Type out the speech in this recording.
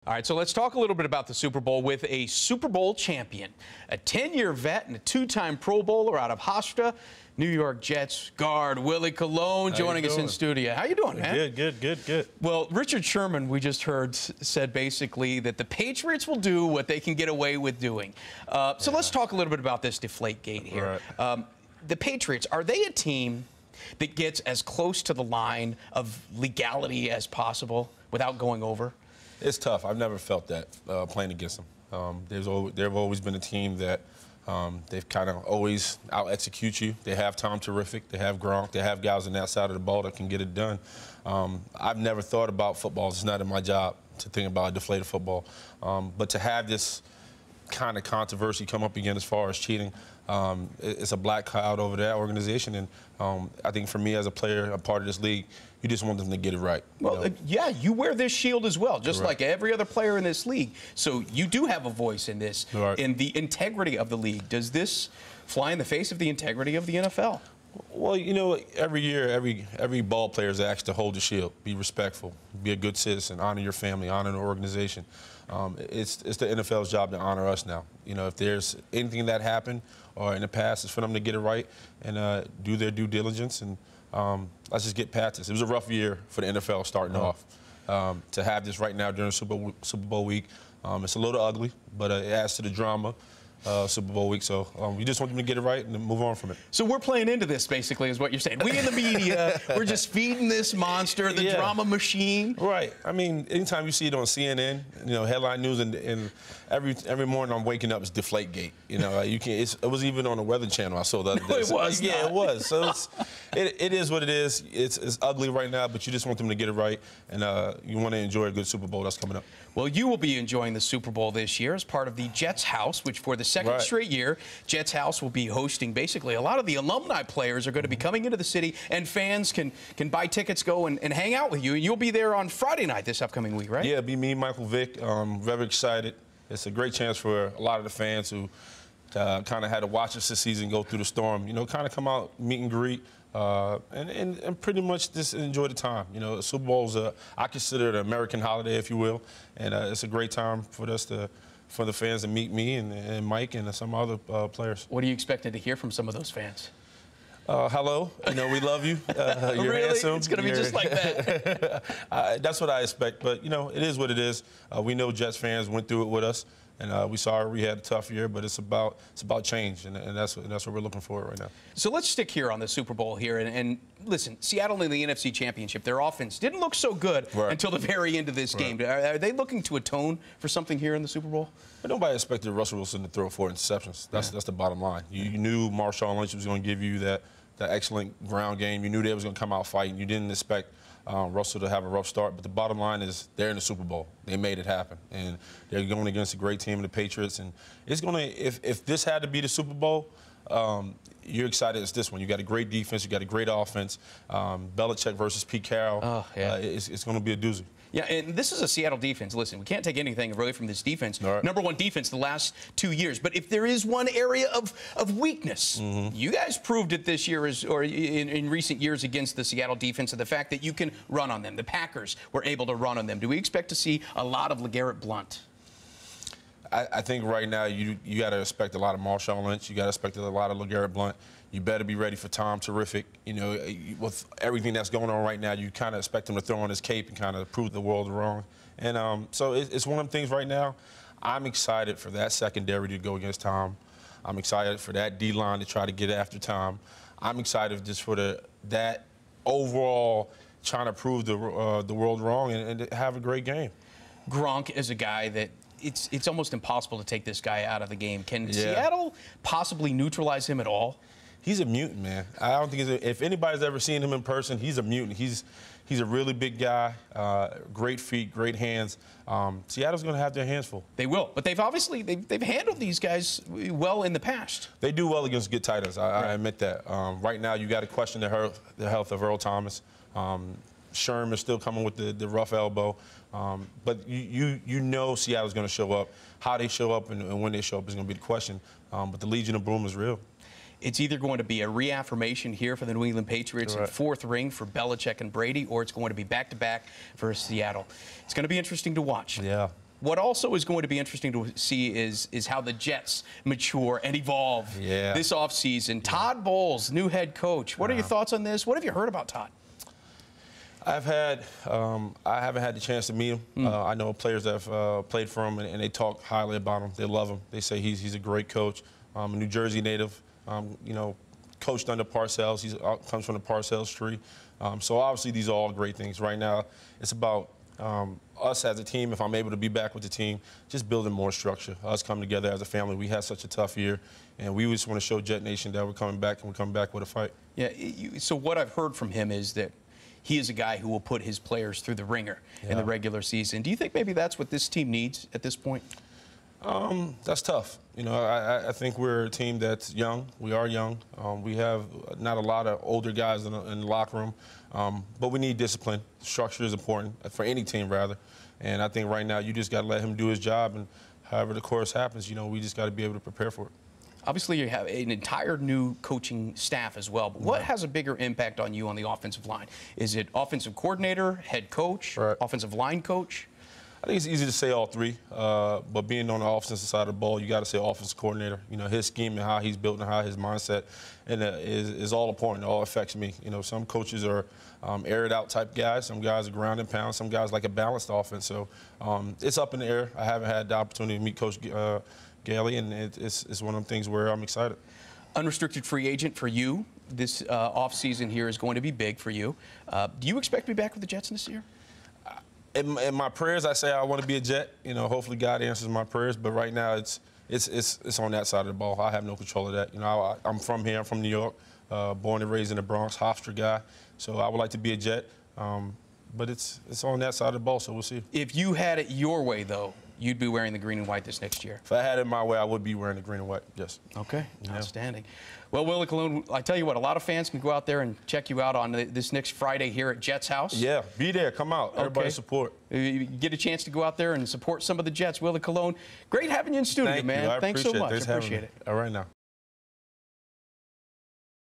All right, so let's talk a little bit about the Super Bowl with a Super Bowl champion, a 10-year vet and a two-time Pro Bowler out of Hofstra, New York Jets guard Willie Colon joining us in studio. How you doing, man? Good. Well, Richard Sherman, we just heard, said basically that the Patriots will do what they can get away with doing. So let's talk a little bit about this Deflategate here. Right. The Patriots, are they a team that gets as close to the line of legality as possible without going over? It's tough. I've never felt that playing against them. They've always been a team that they've kind of always out-execute you. They have Tom Terrific. They have Gronk. They have guys on that side of the ball that can get it done. I've never thought about football. It's not in my job to think about deflated football. But to have this kind of controversy come up again as far as cheating, it's a black cloud over that organization. And I think for me as a player, a part of this league, you just want them to get it right. Well, yeah, you wear this shield as well, just Correct. like every other player in this league. So you do have a voice in this, Right. in the integrity of the league. Does this fly in the face of the integrity of the NFL? Well, you know, every year, every ball player is asked to hold the shield, be respectful, be a good citizen, honor your family, honor the organization. It's the NFL's job to honor us now. You know, if there's anything that happened or in the past, it's for them to get it right and do their due diligence and let's just get past this. It was a rough year for the NFL starting off. To have this right now during Super Bowl week, it's a little ugly, but it adds to the drama. Super Bowl week, so we just want them to get it right and then move on from it. So we're playing into this, basically, is what you're saying. We in the media, we're just feeding this monster, the drama machine. Right. I mean, anytime you see it on CNN, you know, headline news, and every morning I'm waking up, it's Deflategate. You know, you can. It was even on the Weather Channel. I saw the other day. It was. Yeah, it was. So it is what it is. It's ugly right now, but you just want them to get it right, and you want to enjoy a good Super Bowl that's coming up. Well, you will be enjoying the Super Bowl this year as part of the Jets House, which for the second straight year, Jets House will be hosting basically a lot of the alumni players are going to be coming into the city, and fans can buy tickets, go and hang out with you. And you'll be there on Friday night this upcoming week, right? Yeah, be me, Michael Vick. Very excited. It's a great chance for a lot of the fans who kind of had to watch us this season go through the storm. You know, kind of come out, meet and greet. And pretty much just enjoy the time. You know, Super Bowl's I consider it an American holiday, if you will, and it's a great time for the fans to meet me and Mike and some other players. What are you expecting to hear from some of those fans? Hello, you know, we love you. You're really? handsome. It's going to be just like that. That's what I expect, but you know, it is what it is. We know Jets fans went through it with us. And we saw we had a tough year, but it's about change, and that's what we're looking for right now. So let's stick here on the Super Bowl here, and listen, Seattle in the NFC Championship, their offense didn't look so good until the very end of this game. Are they looking to atone for something here in the Super Bowl? But nobody expected Russell Wilson to throw 4 interceptions. That's the bottom line. You knew Marshawn Lynch was going to give you that excellent ground game. You knew they was going to come out fighting. You didn't expect Russell to have a rough start, but the bottom line is they're in the Super Bowl. They made it happen, and they're going against a great team, the Patriots. And it's going to, if this had to be the Super Bowl, you're excited it's this one. You got a great defense, you got a great offense. Belichick versus Pete Carroll. It's going to be a doozy. Yeah, and this is a Seattle defense. Listen, we can't take anything away from this defense. Number one defense the last 2 years. But if there is one area of weakness, you guys proved it this year or in recent years against the Seattle defense, and the fact that you can run on them. The Packers were able to run on them. Do we expect to see a lot of LeGarrette Blount? I think right now you got to expect a lot of Marshawn Lynch. You got to expect a lot of LeGarrette Blount. You better be ready for Tom Terrific. You know, with everything that's going on right now, you kind of expect him to throw on his cape and kind of prove the world wrong. And so it's one of the things right now. I'm excited for that secondary to go against Tom. I'm excited for that D-line to try to get after Tom. I'm excited just for that overall trying to prove the world wrong and have a great game. Gronk is a guy that it's almost impossible to take this guy out of the game. Can Seattle possibly neutralize him at all? He's a mutant, man. I don't think if anybody's ever seen him in person, he's a mutant. He's a really big guy, great feet, great hands. Seattle's going to have their hands full. They will, but they've obviously they've handled these guys well in the past. They do well against good tight ends. I admit that. Right now, you got to question the health of Earl Thomas. Sherm is still coming with the rough elbow. But you know Seattle's going to show up. How they show up and when they show up is going to be the question. But the Legion of Boom is real. It's either going to be a reaffirmation here for the New England Patriots and fourth ring for Belichick and Brady, or it's going to be back-to-back for Seattle. It's going to be interesting to watch. Yeah. What also is going to be interesting to see is how the Jets mature and evolve this offseason. Todd Bowles, new head coach. What are your thoughts on this? What have you heard about Todd? I haven't had the chance to meet him. I know players that have played for him, and they talk highly about him. They love him. They say he's a great coach. A New Jersey native, you know, coached under Parcells. He comes from the Parcells tree. So obviously these are all great things. Right now, it's about us as a team, if I'm able to be back with the team, just building more structure. Us coming together as a family. We had such a tough year, and we just want to show Jet Nation that we're coming back, and we're coming back with a fight. Yeah. So what I've heard from him is that he is a guy who will put his players through the ringer in the regular season. Do you think maybe that's what this team needs at this point? That's tough. You know, I think we're a team that's young. We are young. We have not a lot of older guys in the locker room, but we need discipline. Structure is important for any team, rather. And I think right now you just got to let him do his job, and however the course happens, you know, we just got to be able to prepare for it. Obviously, you have an entire new coaching staff as well. But what has a bigger impact on you on the offensive line? Is it offensive coordinator, head coach, offensive line coach? I think it's easy to say all three, but being on the offensive side of the ball, you got to say offensive coordinator. You know, his scheme and how he's built and how his mindset and is all important. It all affects me. You know, some coaches are aired out type guys. Some guys are ground and pound. Some guys like a balanced offense. So it's up in the air. I haven't had the opportunity to meet Coach Gailey, and it's one of them things where I'm excited. Unrestricted free agent for you this offseason here is going to be big for you. Do you expect to be back with the Jets this year? In my prayers, I say I want to be a Jet. You know, hopefully God answers my prayers. But right now, it's on that side of the ball. I have no control of that. You know, I'm from here. I'm from New York, born and raised in the Bronx, Hofstra guy. So I would like to be a Jet. But it's on that side of the ball, so we'll see. If you had it your way, though, you'd be wearing the green and white this next year. If I had it my way, I would be wearing the green and white, yes. Okay, outstanding. Well, Willie Colon, I tell you what, a lot of fans can go out there and check you out on this next Friday here at Jets House. Yeah, be there. Come out. Everybody support. You get a chance to go out there and support some of the Jets. Willie Colon, great having you in studio, man. Thanks so much. I appreciate it. All right now.